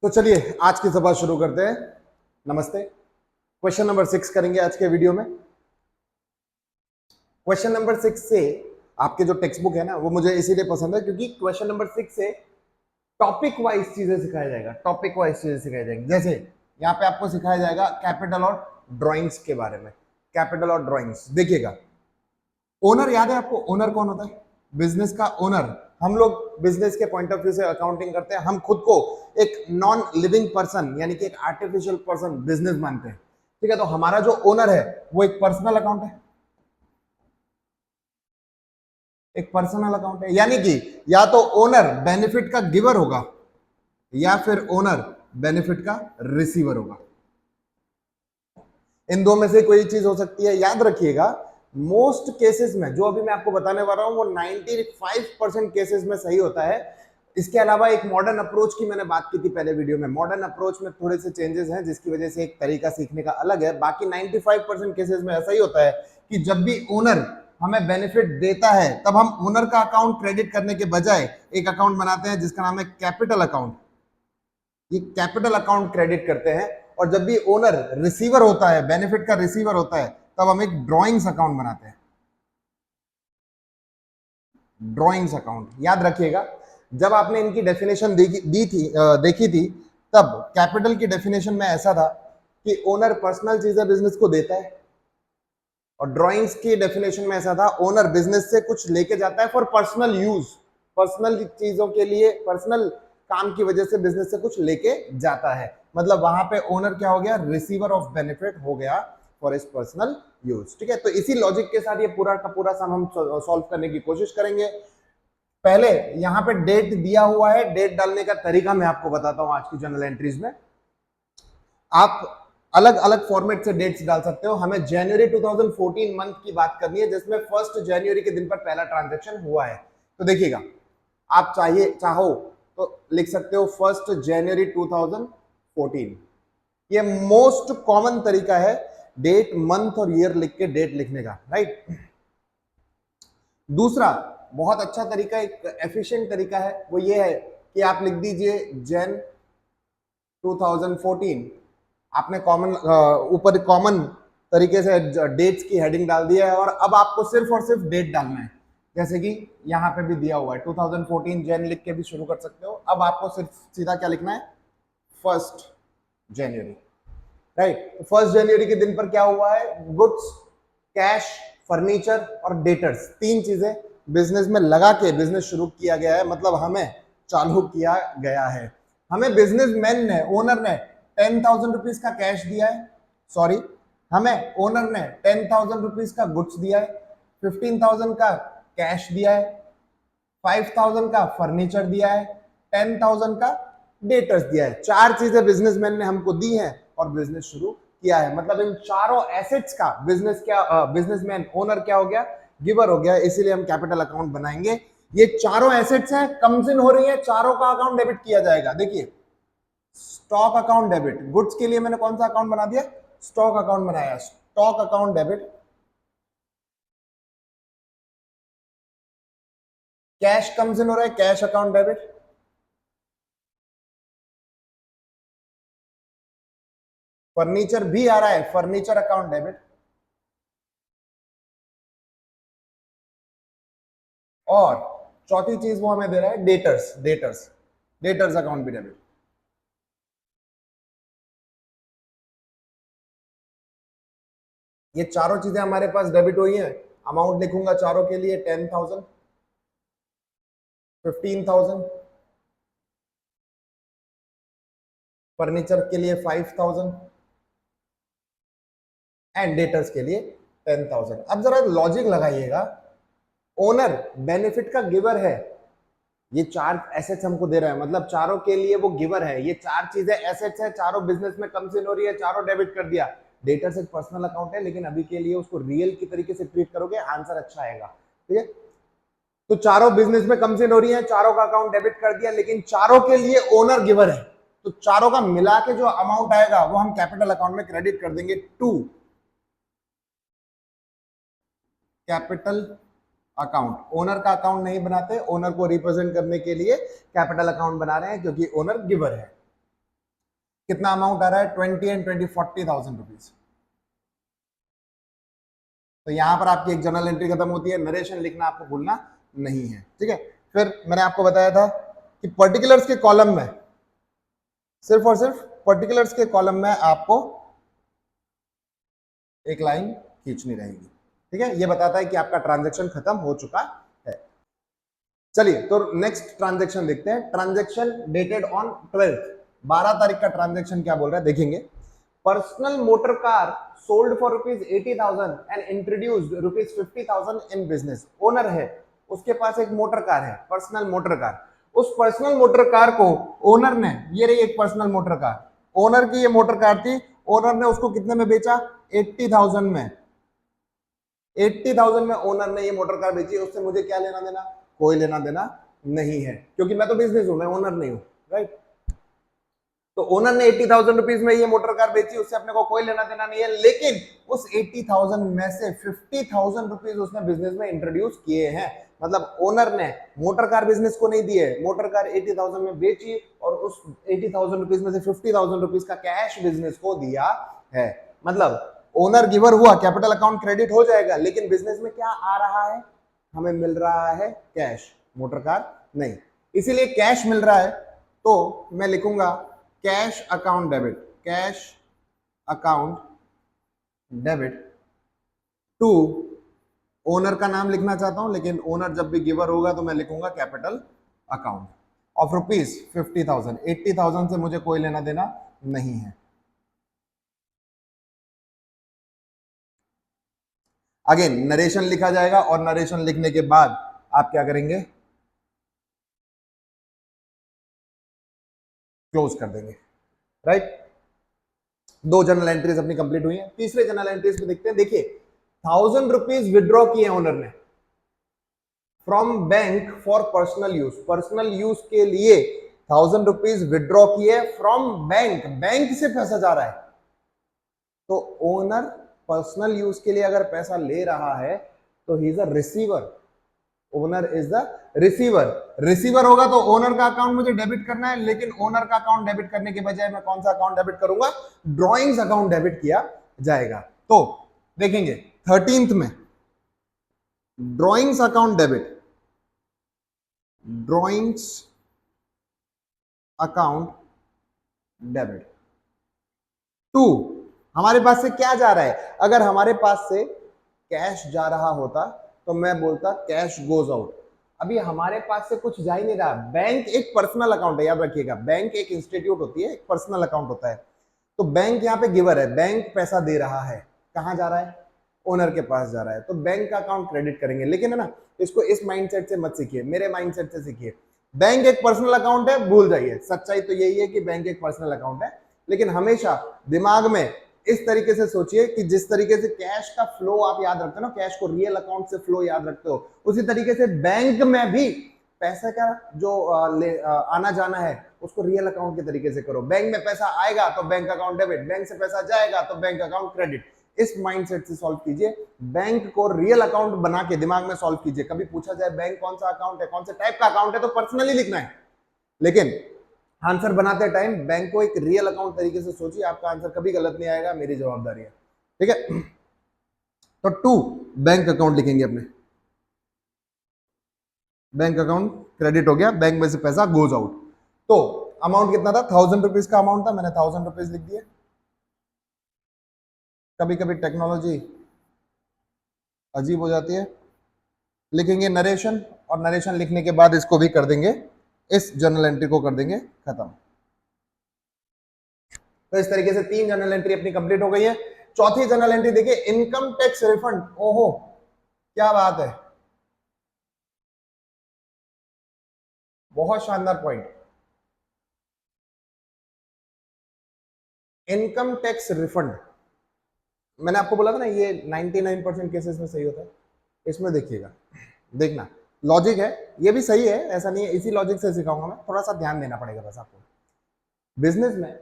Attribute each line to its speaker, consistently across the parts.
Speaker 1: तो चलिए आज की सभा शुरू करते हैं। नमस्ते। क्वेश्चन नंबर 6 करेंगे आज के वीडियो में। क्वेश्चन नंबर 6 से आपके जो टेक्स्ट बुक है ना, वो मुझे इसीलिए पसंद है क्योंकि क्वेश्चन नंबर 6 से टॉपिक वाइज चीजें सिखाया जाएगा। टॉपिक वाइज चीजें सिखाई जाएंगी। जैसे यहाँ पे आपको सिखाया जाएगा कैपिटल और ड्राइंग्स के बारे में। कैपिटल और ड्राइंग्स देखिएगा। ओनर याद है आपको? ओनर कौन होता है? बिजनेस का ओनर। हम लोग बिजनेस के पॉइंट ऑफ व्यू से अकाउंटिंग करते हैं। हम खुद को एक नॉन लिविंग पर्सन यानी कि एक आर्टिफिशियल पर्सन बिजनेस मानते हैं। ठीक है, तो हमारा जो ओनर है वो एक पर्सनल अकाउंट है। एक पर्सनल अकाउंट है, यानी कि या तो ओनर बेनिफिट का गिवर होगा या फिर ओनर बेनिफिट का रिसीवर होगा। इन दो में से कोई चीज हो सकती है। याद रखिएगा, मोस्ट केसेस में जो अभी मैं आपको बताने वाला हूं वो 95% केसेस में सही होता है। इसके अलावा एक मॉडर्न अप्रोच की मैंने बात की थी पहले वीडियो में। मॉडर्न अप्रोच में थोड़े से चेंजेस हैं जिसकी वजह से एक तरीका सीखने का अलग है। बाकी 95% केसेस में ऐसा ही होता है कि जब भी ओनर हमें बेनिफिट देता है तब हम ओनर का अकाउंट क्रेडिट करने के बजाय एक अकाउंट बनाते हैं जिसका नाम है कैपिटल अकाउंट। ये कैपिटल अकाउंट क्रेडिट करते हैं। और जब भी ओनर रिसीवर होता है, बेनिफिट का रिसीवर होता है, तब हम एक ड्रॉइंग्स अकाउंट बनाते हैं। ड्रॉइंग्स अकाउंट याद रखिएगा। जब आपने इनकी डेफिनेशन देखी थी, तब कैपिटल की डेफिनेशन में ऐसा था कि ओनर पर्सनल चीजें बिजनेस को देता है, और ड्रॉइंग्स की डेफिनेशन में ऐसा था ओनर बिजनेस से कुछ लेके जाता है फॉर पर्सनल यूज। पर्सनल चीजों के लिए, पर्सनल काम की वजह से बिजनेस से कुछ लेके जाता है। मतलब वहां पे ओनर क्या हो गया? रिसीवर ऑफ बेनिफिट हो गया फॉर इस पर्सनल यूज। ठीक है, तो इसी लॉजिक के साथ ये पूरा का पूरा सम हम सॉल्व करने की कोशिश करेंगे। पहले यहाँ पे डेट दिया हुआ है। डेट डालने का तरीका मैं आपको बताता हूं आज की जर्नल एंट्रीज में। आप अलग अलग फॉर्मेट से डेट्स डाल सकते हो। हमें जनवरी 2014 मंथ की बात करनी है जिसमें 1 जनवरी के दिन पर पहला ट्रांजैक्शन हुआ है। तो देखिएगा, आप चाहो तो लिख सकते हो 1 जनवरी 2014। ये मोस्ट कॉमन तरीका है डेट, मंथ और ईयर लिख के डेट लिखने का, राइट। दूसरा बहुत अच्छा तरीका, एक एफिशिएंट तरीका है, वो ये है कि आप लिख दीजिए जन 2014। आपने कॉमन ऊपर कॉमन तरीके से डेट्स की हेडिंग डाल दिया है, और अब आपको सिर्फ और सिर्फ डेट डालना है। जैसे कि यहाँ पे भी दिया हुआ है 2014 जैन लिख के भी शुरू कर सकते हो। अब आपको सिर्फ सीधा क्या लिखना है? 1 जनवरी, राइट। 1 जनवरी के दिन पर क्या हुआ है? गुड्स, कैश, फर्नीचर और डेटर्स, तीन चीजें बिजनेस में लगा के बिजनेस शुरू किया गया है। मतलब हमें चालू किया गया है। हमें बिजनेसमैन ने, ओनर ने 10,000 रुपीज का कैश दिया है। सॉरी, हमें ओनर ने 10,000 रुपीज का गुड्स दिया है, 15,000 का कैश दिया है, 5,000 का फर्नीचर दिया है, 10,000 का डेटर्स दिया है। चार चीजें बिजनेसमैन ने हमको दी हैं और बिजनेस शुरू किया है। मतलब इन चारों एसेट्स का बिजनेसमैन ओनर क्या हो गया? गिवर हो गया। इसीलिए हम कैपिटल अकाउंट बनाएंगे। ये चारों एसेट्स हैं, कम्स इन हो रही है, चारों का अकाउंट डेबिट किया जाएगा। देखिए, स्टॉक अकाउंट डेबिट, गुड्स के लिए मैंने कौन सा अकाउंट बना दिया? स्टॉक अकाउंट बनाया। Stock account debit. Cash comes in हो रहा है, कैश अकाउंट डेबिट। फर्नीचर भी आ रहा है, फर्नीचर अकाउंट डेबिट। और चौथी चीज वो हमें दे रहा है डेटर्स। डेटर्स अकाउंट भी डेबिट। ये चारों चीजें हमारे पास डेबिट हुई हैं। अमाउंट लिखूंगा चारों के लिए 10,000, 15,000, फर्नीचर के लिए 5,000 एंड डेटर्स के लिए 10,000। अब जरा लॉजिक लगाइएगा। ओनर बेनिफिट का गिवर है। ये चार एसेट्स हमको दे रहा है, मतलब चारों के लिए वो गिवर है। ये चार चीजें एसेट्स है, चारों बिजनेस में कम से हो रही है, चारों डेबिट कर दिया। डेटर्स एक पर्सनल अकाउंट है, लेकिन अभी के लिए उसको रियल की तरीके से ट्रीट करोगे, आंसर अच्छा आएगा। ठीक है, तो चारों बिजनेस में कम से हो रही है, चारों का अकाउंट डेबिट कर दिया, लेकिन चारों के लिए ओनर गिवर है। तो चारों का मिला के जो अमाउंट आएगा वो हम कैपिटल अकाउंट में क्रेडिट कर देंगे टू कैपिटल अकाउंट। ओनर का अकाउंट नहीं बनाते, ओनर को रिप्रेजेंट करने के लिए कैपिटल अकाउंट बना रहे हैं क्योंकि ओनर गिवर है। कितना अमाउंट आ रहा है? 20 एंड 20 40,000 रुपीज। तो यहां पर आपकी एक जर्नल एंट्री खत्म होती है, नरेशन लिखना आपको भूलना नहीं है, ठीक है। फिर मैंने आपको बताया था कि पर्टिकुलर्स के कॉलम में, सिर्फ और सिर्फ पर्टिकुलर्स के कॉलम में आपको एक लाइन खींचनी रहेगी, ठीक है। ये बताता है कि आपका ट्रांजैक्शन खत्म हो चुका है। चलिए तो नेक्स्ट ट्रांजैक्शन देखते हैं। ट्रांजैक्शन डेटेड ऑन 12 तारीख का ट्रांजैक्शन क्या बोल रहा है देखेंगे। Personal motor car sold for ₹80,000 and introduced ₹50,000 in business. Owner है, उसके पास एक मोटर कार है, पर्सनल मोटर कार। उस पर्सनल मोटर कार को ओनर ने, ये रही एक पर्सनल मोटर कार, ओनर की ये मोटर कार थी, ओनर ने उसको कितने में बेचा? 80,000 में। 80,000 में ओनर ने ये मोटर कार बेची, उससे मुझे क्या लेना देना? कोई लेना देना नहीं है, क्योंकि मैं तो बिजनेस हूं, मैं ओनर नहीं हूं, राइट। तो ओनर ने 80,000 रुपीज में ये मोटर कार बेची, उससे अपने को कोई लेना देना नहीं है। लेकिन उस 80,000 में से 50,000 रुपीज उसने बिजनेस में इंट्रोड्यूस किए हैं। मतलब ओनर ने मोटर कार बिजनेस को नहीं दिए, मोटर कार 80,000 में बेची और उस 80,000 रुपीज में से 50,000 रुपीज का कैश बिजनेस को दिया है। मतलब ओनर गिवर हुआ, कैपिटल अकाउंट क्रेडिट हो जाएगा, लेकिन बिजनेस में क्या आ रहा है? हमें मिल रहा है कैश, मोटर कार नहीं। इसीलिए कैश मिल रहा है तो मैं लिखूंगा cash account debit, cash account debit to, owner का नाम लिखना चाहता हूं, लेकिन ओनर जब भी गिवर होगा तो मैं लिखूंगा कैपिटल अकाउंट ऑफ ₹50,000। 80,000 से मुझे कोई लेना देना नहीं है। अगेन नरेशन लिखा जाएगा और नरेशन लिखने के बाद आप क्या करेंगे? क्लोज कर देंगे, राइट। दो जर्नल एंट्रीज अपनी कंप्लीट हुई हैं। तीसरे जर्नल एंट्रीज में देखते हैं। देखिए 1,000 रुपीज विड्रॉ किए ओनर ने from bank for personal use. Personal use के लिए 1,000 रुपीज विड्रॉ किए फ्रॉम बैंक, बैंक से पैसा जा रहा है। तो ओनर पर्सनल यूज के लिए अगर पैसा ले रहा है तो he is a receiver, owner is the receiver. Receiver होगा तो ओनर का अकाउंट मुझे डेबिट करना है, लेकिन ओनर का अकाउंट डेबिट करने के बजाय मैं कौन सा अकाउंट डेबिट करूंगा? ड्रॉइंग्स अकाउंट डेबिट किया जाएगा। तो देखेंगे 13th में drawings account debit, drawings account debit to, हमारे पास से क्या जा रहा है? अगर हमारे पास से कैश जा रहा होता तो मैं बोलता कैश गोज आउट। अभी हमारे पास से कुछ जा ही नहीं रहा। बैंक एक पर्सनल अकाउंट है, याद रखिएगा, बैंक एक इंस्टीट्यूट होती है, एक पर्सनल अकाउंट होता है। तो बैंक यहाँ पे गिवर है, बैंक पैसा दे रहा है, कहां जा रहा है? ओनर के पास जा रहा है, तो बैंक का अकाउंट क्रेडिट करेंगे। लेकिन है ना, इसको इस माइंडसेट से मत सीखिए, मेरे माइंडसेट से सीखिए। बैंक एक पर्सनल अकाउंट है, भूल जाइए, सच्चाई तो यही है कि बैंक एक पर्सनल अकाउंट है। लेकिन हमेशा दिमाग में इस तरीके से सोचिए कि जिस तरीके से कैश का फ्लो आप याद रखते हो ना, कैश को रियल अकाउंट से फ्लो याद रखते हो, उसी तरीके से बैंक में भी पैसे का जो आना जाना है उसको रियल अकाउंट के तरीके से करो। बैंक में पैसा आएगा तो बैंक अकाउंट डेबिट, बैंक से पैसा जाएगा तो बैंक अकाउंट क्रेडिट। इस माइंडसेट से सॉल्व कीजिए, बैंक को रियल अकाउंट बना के दिमाग में सॉल्व कीजिए। कभी पूछा जाए बैंक कौन सा अकाउंट है, कौन से टाइप का अकाउंट है, तो पर्सनली लिखना है, लेकिन आंसर बनाते टाइम बैंक को एक रियल अकाउंट तरीके से सोचिए, आपका आंसर कभी गलत नहीं आएगा, मेरी जवाबदारी है, ठीक है। तो टू बैंक अकाउंट लिखेंगे अपने, बैंक अकाउंट क्रेडिट हो गया, बैंक में से पैसा गोज आउट। तो अमाउंट कितना था? 1,000 रुपीज का अमाउंट था, मैंने 1,000 रुपीज लिख दिए। कभी कभी टेक्नोलॉजी अजीब हो जाती है। लिखेंगे नरेशन, और नरेशन लिखने के बाद इसको भी कर देंगे, इस जर्नल एंट्री को कर देंगे खत्म। तो इस तरीके से 3 जर्नल एंट्री अपनी कंप्लीट हो गई है। चौथी जर्नल एंट्री देखिए, इनकम टैक्स रिफंड। ओहो क्या बात है, बहुत शानदार पॉइंट। इनकम टैक्स रिफंड, मैंने आपको बोला था ना ये 99% केसेस में सही होता है। इसमें देखिएगा, देखना लॉजिक है, ये भी सही है, ऐसा नहीं है, इसी लॉजिक से सिखाऊंगा मैं, थोड़ा सा ध्यान देना पड़ेगा बस आपको। बिजनेस में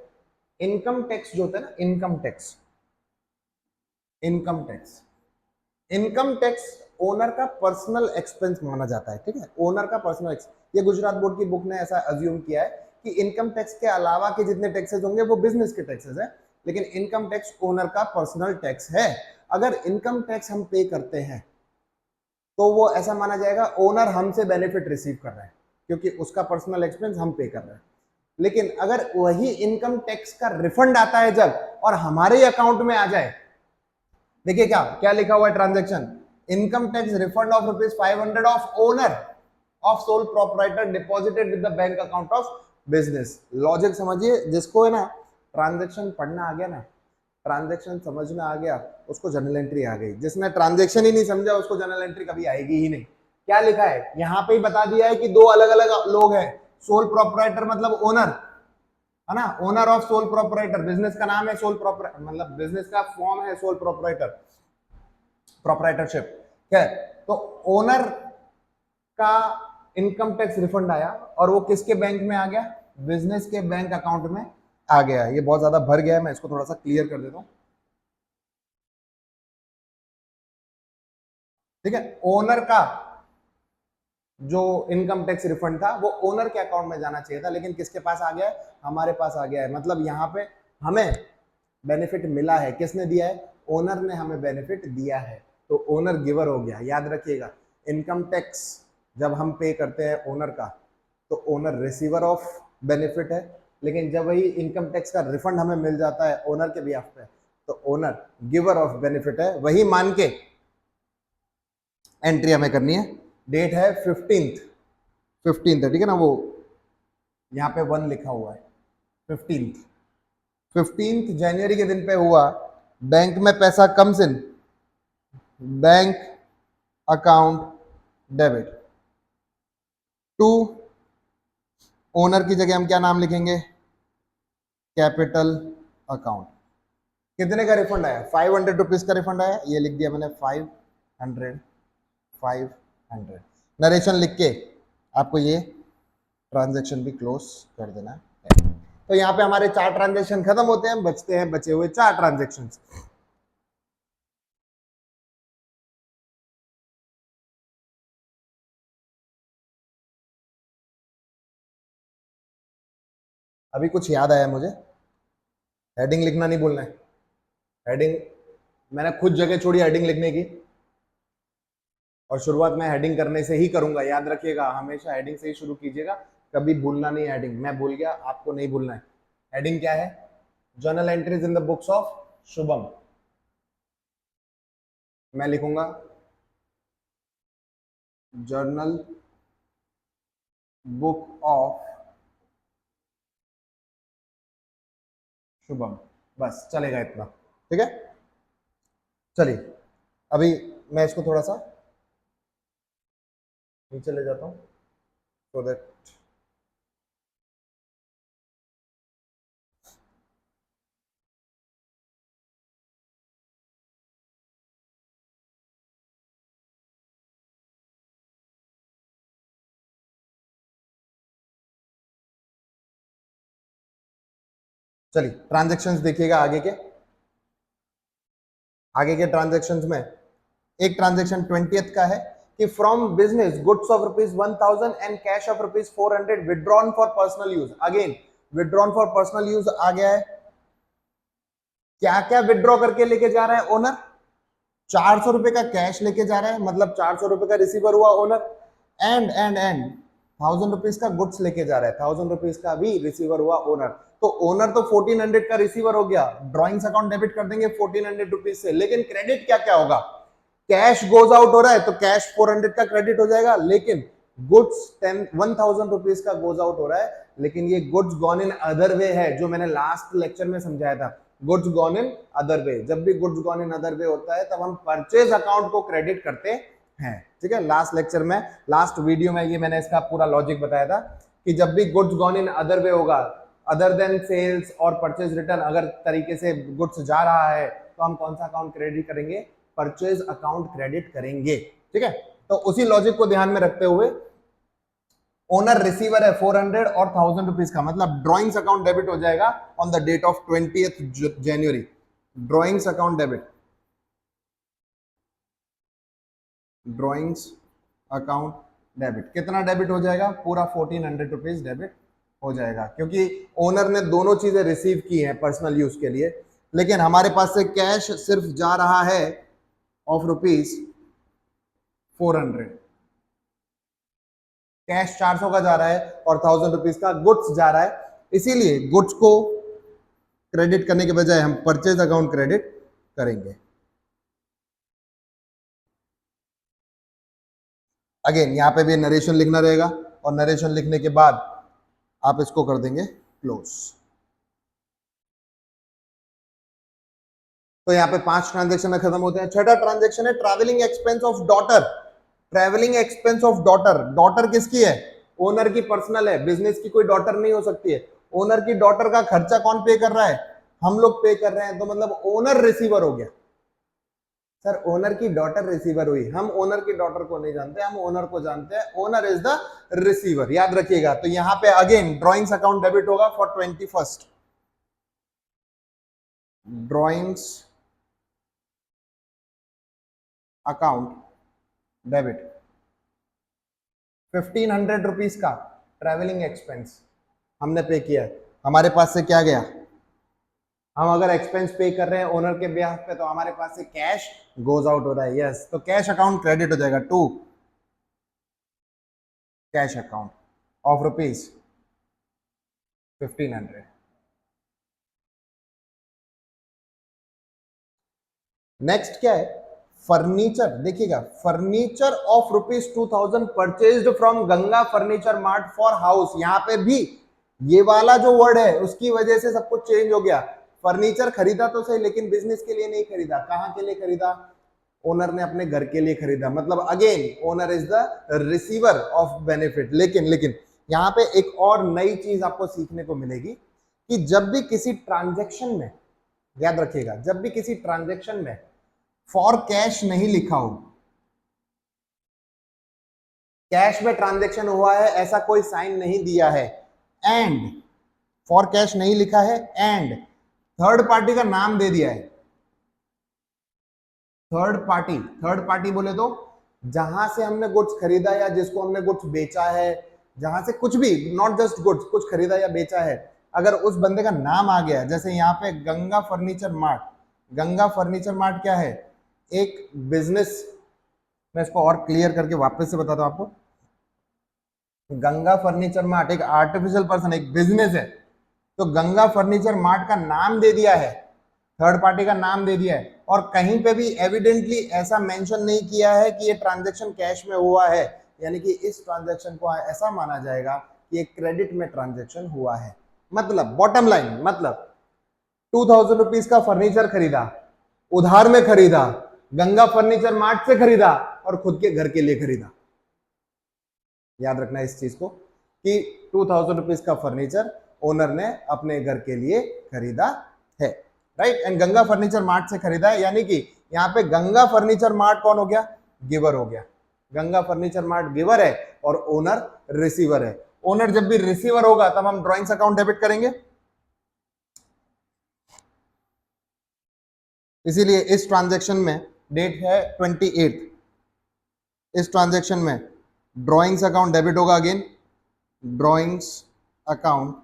Speaker 1: इनकम टैक्स जो होता है ना, income tax, income tax, income tax owner का पर्सनल एक्सपेंस माना जाता है, ठीक है, ओनर का पर्सनल एक्सपेंस। ये गुजरात बोर्ड की बुक ने ऐसा अज्यूम किया है कि इनकम टैक्स के अलावा के जितने टैक्सेस होंगे वो बिजनेस के टैक्सेस है, लेकिन इनकम टैक्स ओनर का पर्सनल टैक्स है। अगर इनकम टैक्स हम पे करते हैं तो वो ऐसा माना जाएगा ओनर हमसे बेनिफिट रिसीव कर रहा है, क्योंकि उसका पर्सनल एक्सपेंस हम पे कर रहे हैं। लेकिन अगर वही इनकम टैक्स का रिफंड आता है जब, और हमारे अकाउंट में आ जाए, देखिए क्या क्या लिखा हुआ है transaction, income tax refund of ₹500 of owner of sole proprietor deposited with the bank account of business. Logic समझिए, जिसको है ना ट्रांजैक्शन पढ़ना आ गया ना, ट्रांजैक्शन समझ में आ गया, उसको जर्नल एंट्री आ गई। जिसने ट्रांजैक्शन ही नहीं समझा उसको जर्नल एंट्री कभी आएगी ही नहीं। क्या लिखा है यहाँ पे ही बता दिया है कि दो अलग अलग लोग हैं। सोल प्रोप्राइटर मतलब ओनर है ना, owner of sole proprietor, business का नाम है सोल प्रोप्राइटर, मतलब बिजनेस का फॉर्म है सोल प्रोप्राइटर, प्रोप्राइटरशिप। ठीक है, तो ओनर का इनकम टैक्स रिफंड आया और वो किसके बैंक में आ गया, बिजनेस के बैंक अकाउंट में आ गया। ये बहुत ज्यादा भर गया है, मैं इसको थोड़ा सा क्लियर कर देता हूं। ठीक है, ओनर का जो इनकम टैक्स रिफंड था वो ओनर के अकाउंट में जाना चाहिए था, लेकिन किसके पास आ गया है, हमारे पास आ गया है। मतलब यहाँ पे हमें बेनिफिट मिला है, किसने दिया है, ओनर ने हमें बेनिफिट दिया है, तो ओनर गिवर हो गया। याद रखिएगा, इनकम टैक्स जब हम पे करते हैं ओनर का तो ओनर रिसीवर ऑफ बेनिफिट है, लेकिन जब वही इनकम टैक्स का रिफंड हमें मिल जाता है ओनर के बिहाफ पे तो ओनर गिवर ऑफ बेनिफिट है। वही मान के एंट्री हमें करनी है। डेट है 15th है, ठीक है ना, वो यहाँ पे 1 लिखा हुआ है, 15th जनवरी के दिन पे हुआ। बैंक में पैसा comes in, bank account debit to owner की जगह हम क्या नाम लिखेंगे, कैपिटल अकाउंट। कितने का रिफंड आया, ₹500 का रिफंड आया, ये लिख दिया मैंने 500। नरेशन लिख के आपको ये ट्रांजैक्शन भी क्लोज कर देना है। तो यहाँ पे हमारे 4 ट्रांजैक्शन खत्म होते हैं, बचते हैं बचे हुए 4 ट्रांजैक्शन। अभी कुछ याद आया मुझे, हेडिंग लिखना नहीं भूलना है। हेडिंग मैंने खुद जगह छोड़ी हेडिंग लिखने की, और शुरुआत मैं हेडिंग करने से ही करूंगा। याद रखिएगा, हमेशा हेडिंग से ही शुरू कीजिएगा, कभी भूलना नहीं। हेडिंग मैं भूल गया, आपको नहीं भूलना है। हेडिंग क्या है, journal entries in the books of Shubham. मैं लिखूंगा जर्नल बुक ऑफ शुभम, बस चलेगा इतना। ठीक है, चलिए अभी मैं इसको थोड़ा सा नीचे ले जाता हूं सो दैट चलिए ट्रांजेक्शन्स देखिएगा आगे के ट्रांजेक्शन्स में एक ट्रांजेक्शन 20th का है कि from business goods of ₹1000 and cash of ₹400 withdrawn for personal use. Again withdrawn for personal use आ गया है। क्या क्या विड्रॉ करके लेके जा रहा है ओनर, ₹400 का कैश लेके जा रहा है, मतलब ₹400 का रिसीवर हुआ ओनर, एंड ₹1000 का गुड्स लेके जा रहा है, ₹1000 का भी रिसीवर हुआ ओनर। तो ओनर तो 1400 का रिसीवर हो गया, ड्रॉइंग्स अकाउंट डेबिट कर देंगे ₹1400 से। लेकिन क्रेडिट क्या क्या होगा, कैश गोज आउट हो रहा है तो कैश 400 का क्रेडिट हो जाएगा, लेकिन गुड्स 1000 का गोज आउट हो रहा है, लेकिन ये goods gone in other way है, जो मैंने लास्ट लेक्चर में समझाया था। Goods gone in other way, जब भी goods gone in other way होता है तब हम परचेज अकाउंट को क्रेडिट करते हैं। ठीक है, लास्ट लेक्चर में, लास्ट वीडियो में ये मैंने इसका पूरा लॉजिक बताया था कि जब भी goods gone in other way होगा, अदर देन सेल्स और परचेज रिटर्न, अगर तरीके से गुड्स जा रहा है तो हम कौन सा अकाउंट क्रेडिट करेंगे, परचेज अकाउंट क्रेडिट करेंगे। ठीक है, तो उसी लॉजिक को ध्यान में रखते हुए ओनर रिसीवर है 400 और ₹1000 का, मतलब ड्रॉइंग्स अकाउंट डेबिट हो जाएगा on the date of 20th January. Drawings account debit, drawings account debit कितना डेबिट हो जाएगा, पूरा ₹1400 डेबिट हो जाएगा, क्योंकि ओनर ने दोनों चीजें रिसीव की हैं पर्सनल यूज के लिए, लेकिन हमारे पास से कैश सिर्फ जा रहा है ऑफ ₹400। कैश 400 का जा रहा है और ₹1000 का गुड्स जा रहा है, इसीलिए गुड्स को क्रेडिट करने के बजाय हम परचेज अकाउंट क्रेडिट करेंगे। अगेन यहां पे भी नरेशन लिखना रहेगा और नरेशन लिखने के बाद आप इसको कर देंगे क्लोज। तो यहाँ पे 5 ट्रांजेक्शन खत्म होते हैं। छठा ट्रांजेक्शन है travelling expense of daughter. Travelling expense of daughter, daughter किसकी है? ओनर की पर्सनल है, बिजनेस की कोई डॉटर नहीं हो सकती है। ओनर की डॉटर का खर्चा कौन पे कर रहा है? हम लोग पे कर रहे हैं, तो मतलब ओनर रिसीवर हो गया। सर ओनर की डॉटर रिसीवर हुई, हम ओनर की डॉटर को नहीं जानते, हम ओनर को जानते हैं। ओनर इज द रिसीवर, याद रखिएगा। तो यहां पे अगेन ड्रॉइंग्स अकाउंट डेबिट होगा for 21st। Drawings account debit ₹1500 का ट्रैवलिंग एक्सपेंस हमने पे किया है। हमारे पास से क्या गया? हम अगर एक्सपेंस पे कर रहे हैं ओनर के ब्याह पे, तो हमारे पास से कैश गोज आउट हो रहा है। यस, तो कैश अकाउंट क्रेडिट हो जाएगा to cash account of ₹1500। Next क्या है? फर्नीचर। देखिएगा, furniture of ₹2000 purchased from Ganga furniture mart for house. यहां पे भी ये वाला जो वर्ड है उसकी वजह से सब कुछ चेंज हो गया। फर्नीचर खरीदा तो सही, लेकिन बिजनेस के लिए नहीं खरीदा। कहां के लिए खरीदा? ओनर ने अपने घर के लिए खरीदा। मतलब again owner is the receiver of benefit. लेकिन यहां पे एक और नई चीज आपको सीखने को मिलेगी कि जब भी किसी ट्रांजैक्शन में, याद रखिएगा, जब भी किसी ट्रांजैक्शन में फॉर कैश नहीं लिखा हो, कैश में ट्रांजैक्शन हुआ है ऐसा कोई साइन नहीं दिया है, एंड फॉर कैश नहीं लिखा है, एंड थर्ड पार्टी का नाम दे दिया है। थर्ड पार्टी बोले तो जहां से हमने गुड्स खरीदा या जिसको हमने गुड्स बेचा है, जहां से कुछ भी, नॉट जस्ट गुड्स, कुछ खरीदा या बेचा है, अगर उस बंदे का नाम आ गया, जैसे यहाँ पे Ganga furniture mart. Ganga furniture mart क्या है? एक बिजनेस। मैं इसको और क्लियर करके वापस से बताता हूं आपको। गंगा फर्नीचर मार्ट एक आर्टिफिशियल पर्सन, एक बिजनेस है। तो गंगा फर्नीचर मार्ट का नाम दे दिया है, थर्ड पार्टी का नाम दे दिया है, और कहीं पे भी एविडेंटली ऐसा मेंशन नहीं किया है कि ये ट्रांजैक्शन कैश में हुआ है, यानी कि इस ट्रांजैक्शन को ऐसा माना जाएगा कि ये क्रेडिट में ट्रांजैक्शन हुआ है। मतलब बॉटम लाइन, मतलब ₹2000 का फर्नीचर खरीदा, उधार में खरीदा, गंगा फर्नीचर मार्ट से खरीदा और खुद के घर के लिए खरीदा। याद रखना इस चीज को कि ₹2000 का फर्नीचर ओनर ने अपने घर के लिए खरीदा है, right. And Ganga furniture mart से खरीदा है, यानी कि यहाँ पे गंगा फर्नीचर मार्ट कौन हो गया? गिवर हो गया। गंगा फर्नीचर मार्ट गिवर है और ओनर रिसीवर है। ओनर जब भी रिसीवर होगा तब हम ड्रॉइंग्स अकाउंट डेबिट करेंगे। इसीलिए इस ट्रांजैक्शन में डेट है 28। इस ट्रांजैक्शन में ड्रॉइंग्स अकाउंट डेबिट होगा। अगेन ड्रॉइंग्स अकाउंट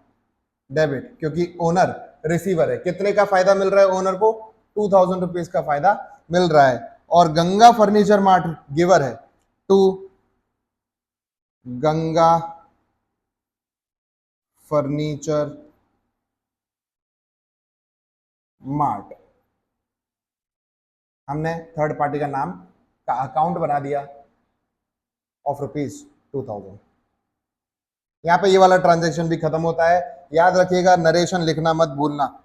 Speaker 1: डेबिट, क्योंकि ओनर रिसीवर है। कितने का फायदा मिल रहा है ओनर को? ₹2000 का फायदा मिल रहा है। और गंगा फर्नीचर मार्ट गिवर है टू गंगा फर्नीचर मार्ट। हमने थर्ड पार्टी का नाम का अकाउंट बना दिया ऑफ ₹2000। यहां पे ये वाला ट्रांजैक्शन भी खत्म होता है। याद रखिएगा, नरेशन लिखना मत भूलना।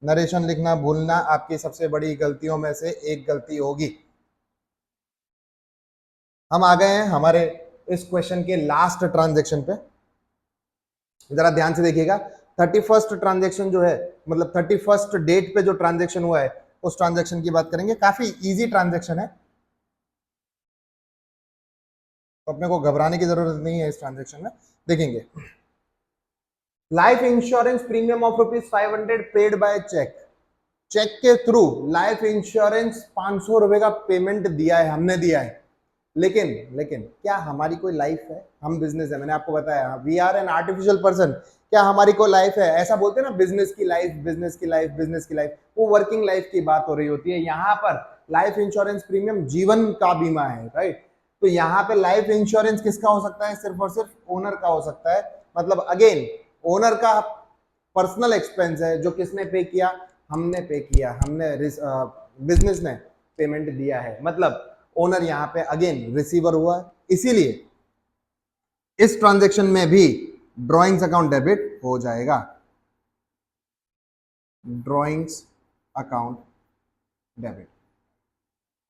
Speaker 1: नरेशन लिखना भूलना आपकी सबसे बड़ी गलतियों में से एक गलती होगी। हम आ गए हैं हमारे इस क्वेश्चन के लास्ट ट्रांजैक्शन पे। जरा ध्यान से देखिएगा, 31st ट्रांजैक्शन जो है, मतलब 31st डेट पे जो ट्रांजैक्शन हुआ है उस ट्रांजैक्शन की बात करेंगे। काफी इजी ट्रांजैक्शन है, तो अपने को घबराने की जरूरत नहीं है इस ट्रांजैक्शन में। देखेंगे, life insurance premium of ₹500 paid by cheque. Cheque के थ्रू लाइफ इंश्योरेंस ₹500 का पेमेंट दिया है, हमने दिया है। लेकिन लेकिन क्या हमारी कोई लाइफ है? हम बिजनेस है, मैंने आपको बताया we are an artificial person. क्या हमारी कोई लाइफ है? ऐसा बोलते हैं ना, बिजनेस की लाइफ, बिजनेस की लाइफ, बिजनेस की लाइफ, वो वर्किंग लाइफ की बात हो रही होती है। यहाँ पर लाइफ इंश्योरेंस प्रीमियम जीवन का बीमा है, राइट? तो यहाँ पे लाइफ इंश्योरेंस किसका हो सकता है? सिर्फ और सिर्फ ओनर का हो सकता है। मतलब अगेन ओनर का पर्सनल एक्सपेंस है, जो किसने पे किया? हमने पे किया, हमने बिजनेस ने पेमेंट दिया है, मतलब ओनर यहाँ पे अगेन रिसीवर हुआ है। इसीलिए इस ट्रांजैक्शन में भी ड्रॉइंग्स अकाउंट डेबिट हो जाएगा, ड्रॉइंग्स अकाउंट डेबिट।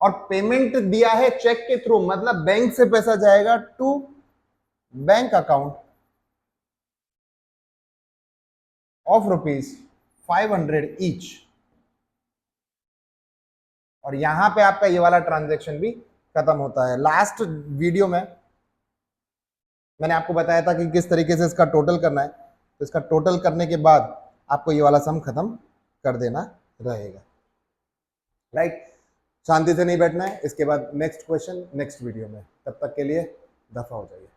Speaker 1: और पेमेंट दिया है चेक के थ्रू, मतलब बैंक से पैसा जाएगा to bank account of ₹500 each. और यहां पे आपका ये वाला ट्रांजैक्शन भी खत्म होता है। लास्ट वीडियो में मैंने आपको बताया था कि किस तरीके से इसका टोटल करना है, तो इसका टोटल करने के बाद आपको ये वाला सम खत्म कर देना रहेगा, राइट? शांति से नहीं बैठना है। इसके बाद नेक्स्ट क्वेश्चन नेक्स्ट वीडियो में, तब तक के लिए दफा हो जाइए।